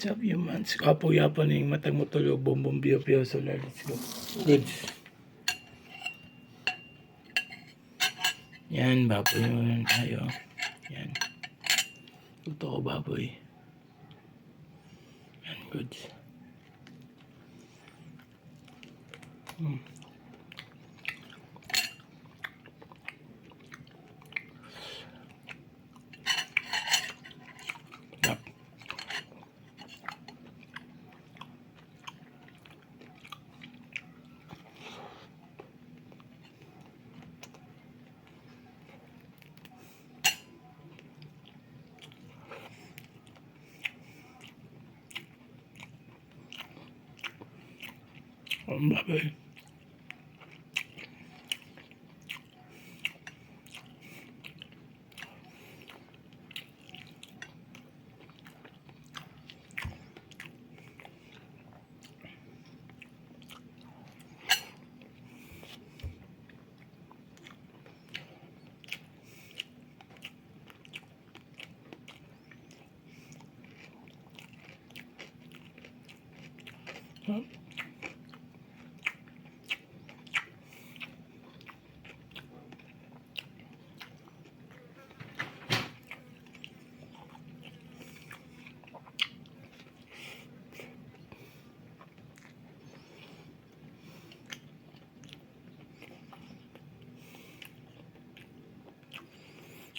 What's up, humans? Kapo-yapo na yung matang mo tulog. Bombom biyo-biyo. So, let's go. Goods. Yan, baboy naman tayo. Yan. Luto ko baboy. Yan, goods. Yep. Ang baboy. Huh?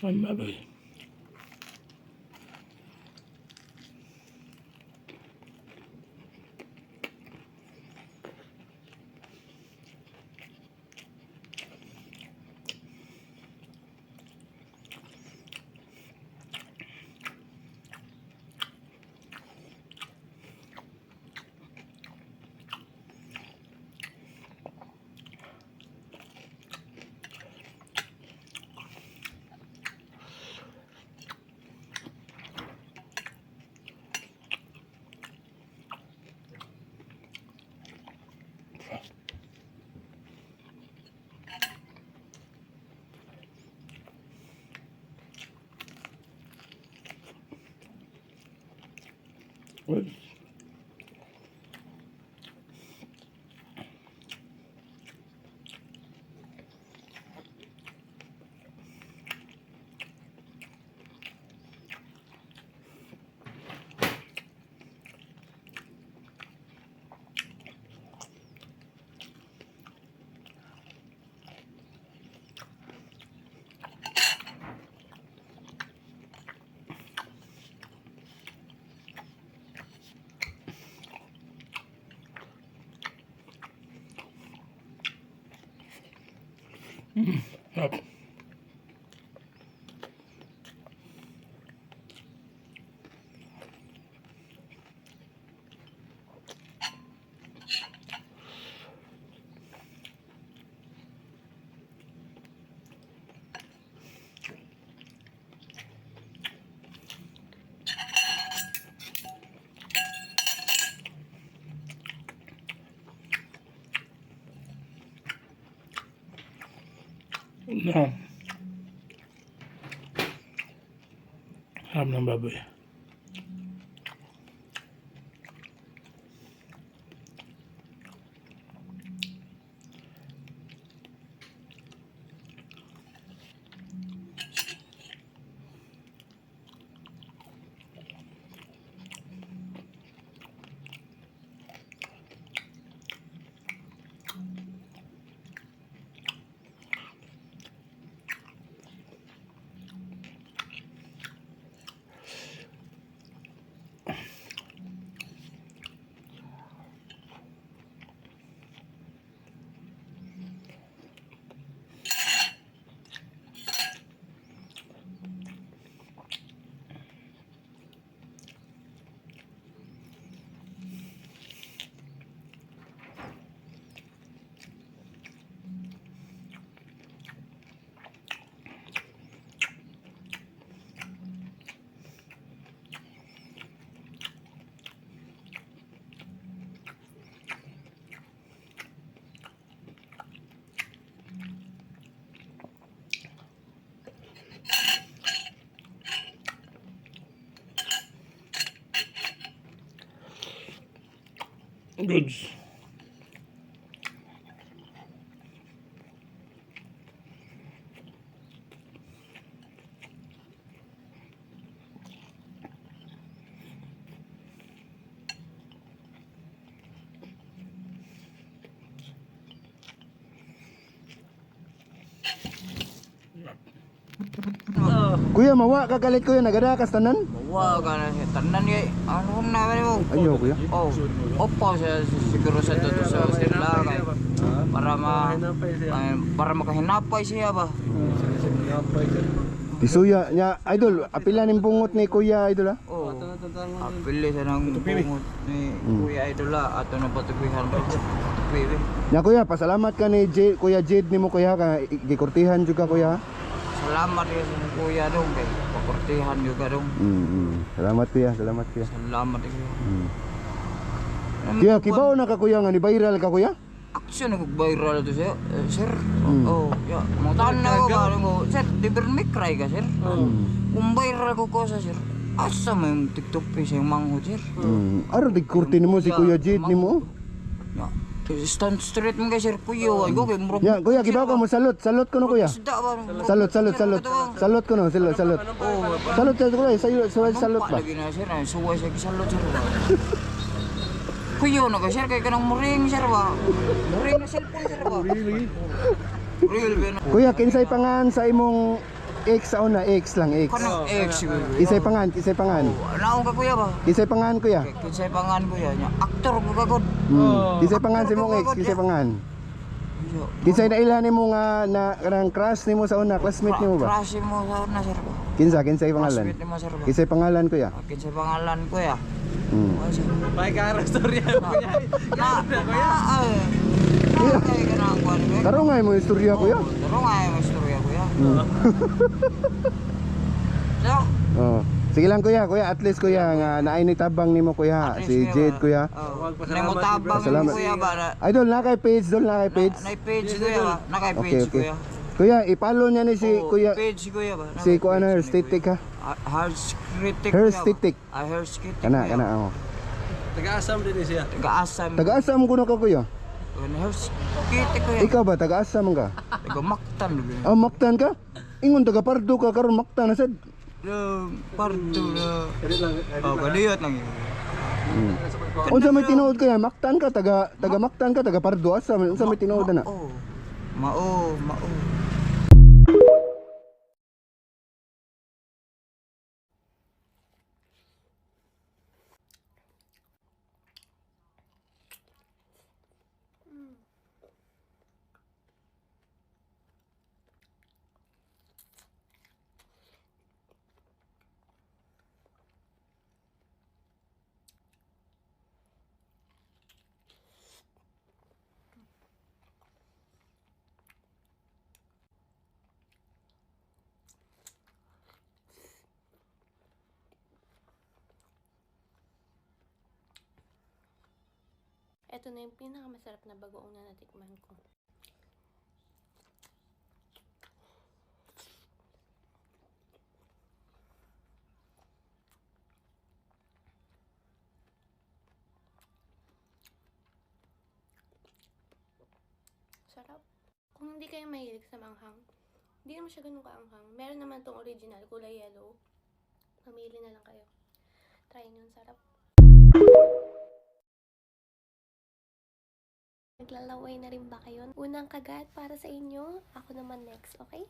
Ang baboy. Good. Up. No. Harap ng baboy. Goods. Kuya, mawa kagalit kuya, nagada kas tanan? Wah, kan tanan ya. Anu na ba mo? Ayo kuya. Oh, opo siya siguro sa toto sa sila kay para makahinapay siya ba. Tisuya nya idol, apila ning bungot ni kuya idol ha? Oh, apili siya ng bungot ni Kuya Idola ato na patubihan ba. Tupi. Nya kuya, pasalamat ka ni Kuya Jade nimo kuya ka gikurtihan juga kuya. Ha? Salamat ya sa Kuya dong kay pakortihan juga dong. Salamat kuya, salamat kuya. Salamat ya. Kuya, kibaw na ka kuya nga ni viral ka kuya? Action na viral to siya, sir. Oh, ya. Mo tan na ko ba mo, sir, di bermikray ka, sir. Kung viral ko sa sir. Asa mo yung TikTok pa siya manghod, sir. Aro digkurti nimo si Kuya Jade nimo? Ya. Stand straight mo kay sir Kuya, ay go kay murag. Ya, kuya kibaw ka mo salot ko no kuya. Isda ba? Salot ko no, salot. Oh, Salot sa kuya, salot ba? lagi na sir, ay suway siya kisalot sir ba. Kuya na ka sir kay kanang muring sir ba. Muring na cellphone sir ba. Real ba na. Kuya, kinsay pangan sa imong X sa una, X lang, X. Kanang ex siguro. Kisay pangan. Naong ka kuya ba? Kisay pangan kuya. Kinsay pangan kuya nya. Aktor ko kagod. Kisay pangan sa imong X, kisay pangan. Yo. Kisay na ilan nimo nga na kanang crush nimo sa una, classmate nimo ba? Crush mo sa na sir ba. Kinsay pangalan? Classmate mo sir ba. Kisay pangalan kuya. Kinsay pangalan kuya. Hmm. May kara storya kuya. Kuya. Kaya ka na kuya. Karo nga mo istorya kuya. Pero nga yung istorya kuya. So, Oh. Sige lang kuya, at least kuya nga naay ni tabang nimo kuya, si Jade kuya. nemo tabang Salamat. mo kuya ba? Idol na kay page, Na page kuya ba? Na kay Okay, page okay. kuya. Kuya, i-follow niya ni si Oh, kuya, page kuya ba? si kuya na Herstitic ha. Herstitic. Herstitic. Herstitic. Kana oh. Taga-asam. Taga-Asam ko na ka kuya. Herstitic kuya. Ikaw ba taga-Asam ka? Taga-Mactan kuya. Ah, Mactan ka? Ingon taga Pardo ka karon Mactan na sad. Pardo na. Oh, kaliyot lang yun. Unsa may tinuod kaya? Mactan ka taga Mactan ka taga Pardo Asam. Unsa may tinuod na? Mao. Ito na yung pinakamasarap na bagoong na natikman ko. Sarap. Kung hindi kayo mahilig sa manghang, hindi naman siya ganun kaanghang. Meron naman tong original, kulay yellow. Mamili na lang kayo. Try nyo, sarap. Naglalaway na rin ba kayo? Unang kagat para sa inyo. Ako naman next, okay?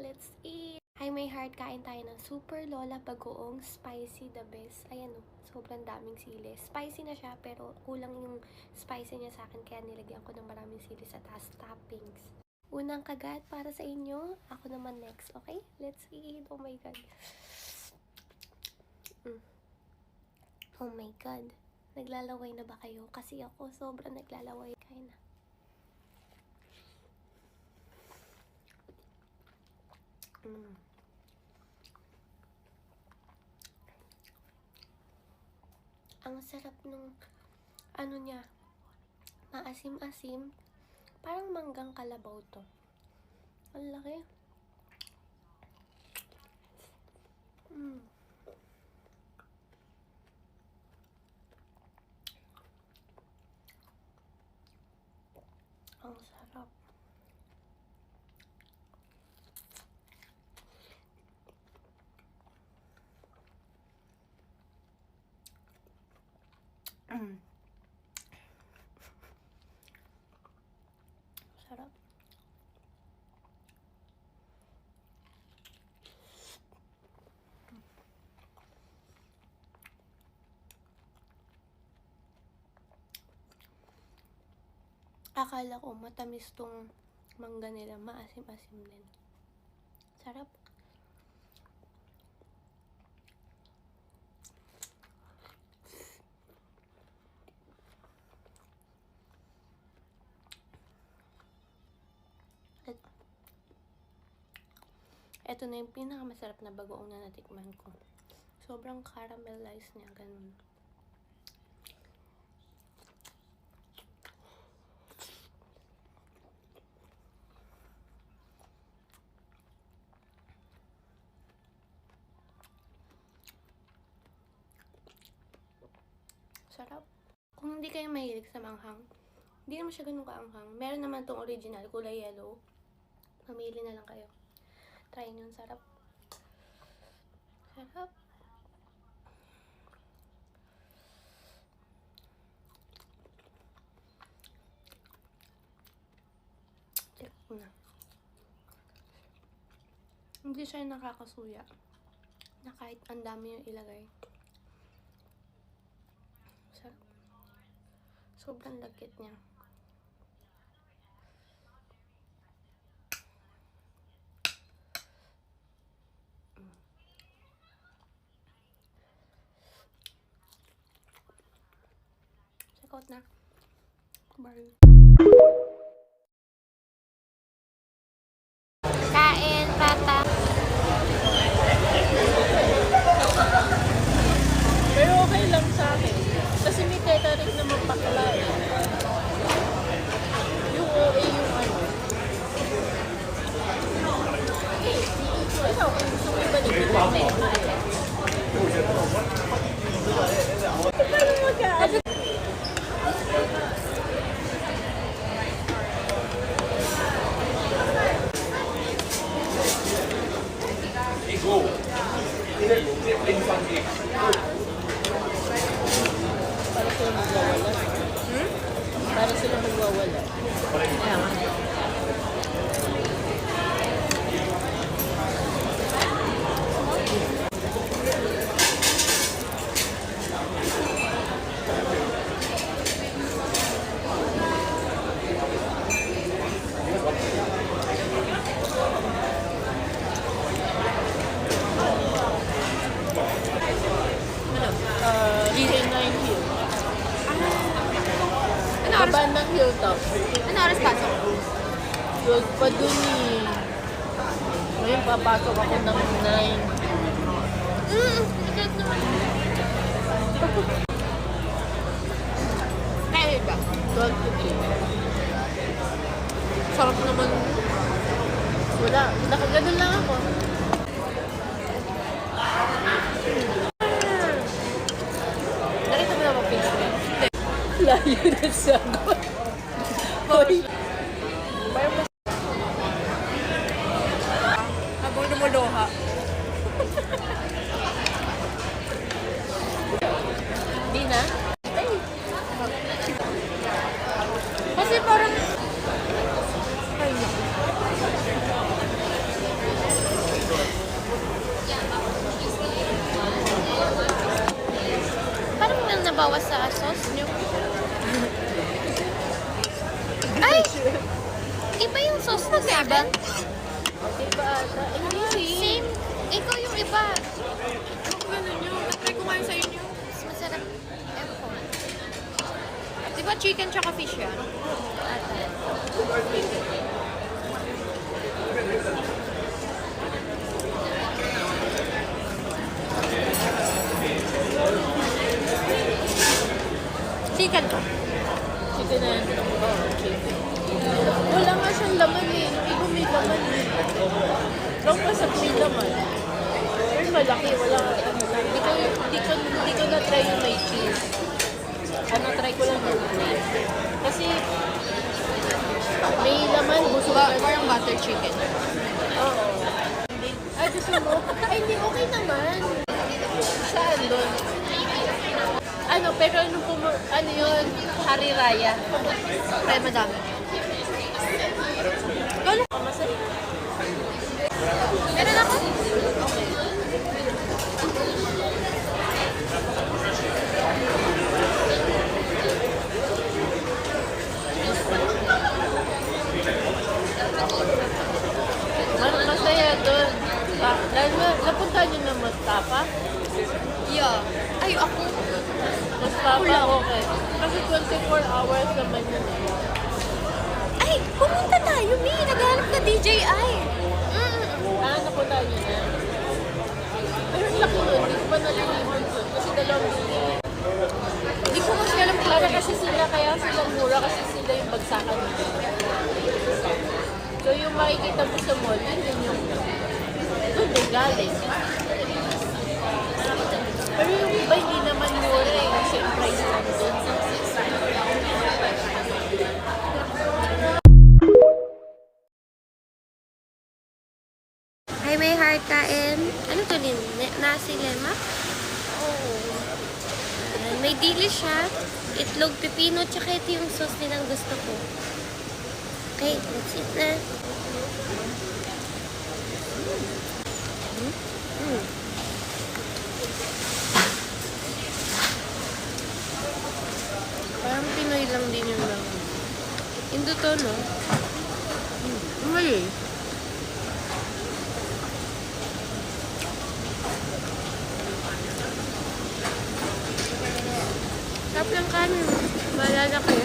Let's eat! Hi, my heart, kain tayo ng Super Lola Bagoong Spicy the best. Ayan o, sobrang daming sili. Spicy na siya, pero kulang yung spicy niya sa akin, kaya nilagyan ko ng maraming sili sa taas toppings. Unang kagat para sa inyo, ako naman next, okay? Let's eat. Oh my God. Oh my God. Naglalaway na ba kayo? Kasi ako sobrang naglalaway. Kain na. Ang sarap nung ano niya, maasim-asim. Parang manggang kalabaw to. Ang laki. Ang sarap. Sarap. Akala ko matamis tong mangga nila, maasim-asim din. Sarap. Ito na yung pinakamasarap na bagoong na natikman ko. Sobrang caramelized niya, ganun. Sarap. Kung hindi kayo mahilig sa manghang, hindi naman siya ganun kaanghang. Meron naman tong original, kulay yellow. Mamili na lang kayo. Try nyo, sarap. Sarap. Sarap na. Hindi siya nakakasuya. Na kahit ang dami yung ilagay. Sarap. Sobrang lagkit niya. Check out na. Bye. Kain, tata. Pero okay lang sa akin. Kasi may catering na mapakla eh. Yung OA yung ano. Ikaw, kung gusto mo iba dito, paano magkaan? Para sila magwawala. Para sila magwawala. Kaya nga. Region 9 Hill. Bandang Hilltop. Ano oras pasok? Yun pa dun eh. Ngayon papasok ako ng 9. Kaya ba? 12 to 3. Sarap naman. Wala. Nakagadol lang ako. Nakita mo na ba pinch mo? Layo na siya. Hoy. Habang dumuluha. Di na? Kasi parang Ay, naku. nabawas sa sauce nyo. Ay! Iba yung sauce na sa akin. Iba ata. Same. Ikaw yung iba. Ganun nyo. Try ko ngayon sa inyo. Mas masarap. Ewan ko. Diba chicken tsaka fish yan? Ata. Chicken to. Chicken na yan. Chicken. Wala nga siyang laman eh. Iba may laman eh. Long pasap may laman. Pero malaki. Wala ano lang. Hindi ko na-try yung may cheese. Try ko lang yung plain. Kasi may laman. Busog ka. Parang butter chicken. Oo. Ay, gusto mo? Ay, hindi. Okay naman. Saan doon? Ano, pero ano yun? Hari Raya. Kaya madami. Kalo ka masarap. Meron ako? Okay. Masaya doon. Napunta niyo na Mustafa? Yeah. Ay, ako. Mustafa, okay. Kasi 24 hours naman yun. Ay, pumunta tayo, Mi. Naghanap ka DJI. Napunta niyo na. Pero ang laki nun. Hindi ko pa naliliman doon. Kasi 2 Hindi ko kasi alam klara kasi sila. Kaya sila mura kasi sila yung bagsakan nila. So yung makikita mo sa mall, yun yung doon yung galing. Pero yung iba hindi naman mura eh. Kasi yung price lang doon. Ay, may heart kain. Ano to din? Nasi lemak? Oo. May dili siya. Itlog, pipino, tsaka ito yung sauce din ang gusto ko. Okay, that's it na. Parang Pinoy lang din yung lang. Indo to, no? Mali. Sarap lang kanin. Malalaki.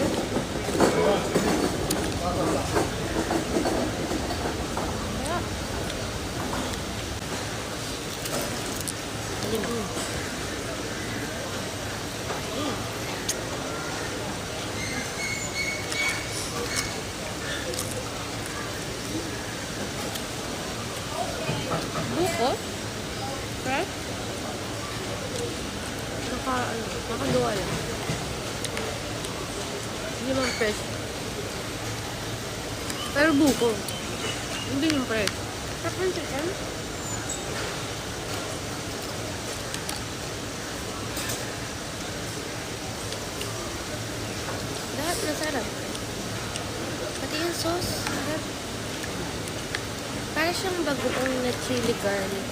Buko? Fresh? Nakagawa lang. Hindi naman fresh. Pero buko. Hindi yung fresh. Sarap ng chicken? Lahat masarap. Pati yung sauce, sarap. Para siyang bagoong na chili garlic.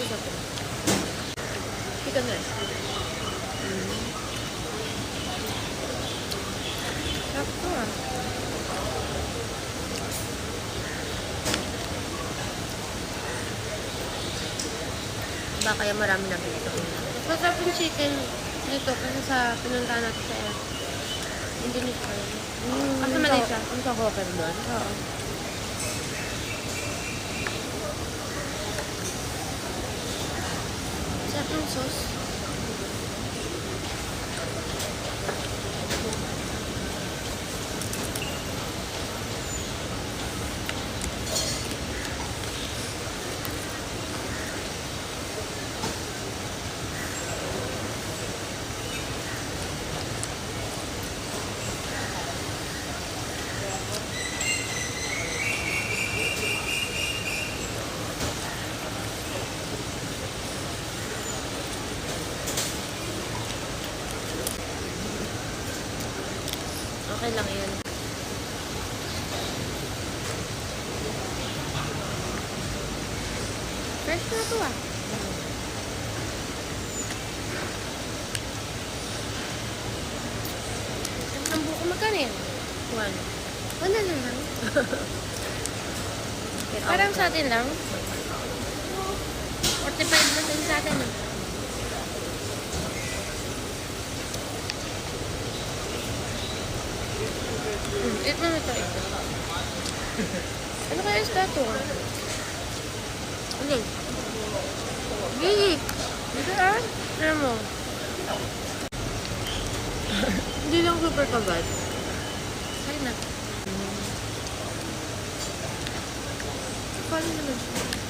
isa to. Chicken rice. Sarap to ah. Diba kaya marami na dito? Masarap yung chicken dito kasi sa pinuntahan natin sa Indonesia. Kasi Malaysia. Ang ka-hawker doon? Oo. Sarap yung sauce. Okay lang yun. Fresh na to ah. Ang buko magkano yan? One. Wala na lang. Parang sa atin lang. 45 na din sa atin eh. Ito na ito. Ano kaya isda to? Ano? Gigi! Dito ah. Alam mo. Hindi lang super kagat. Kaya na. Paano naman siya?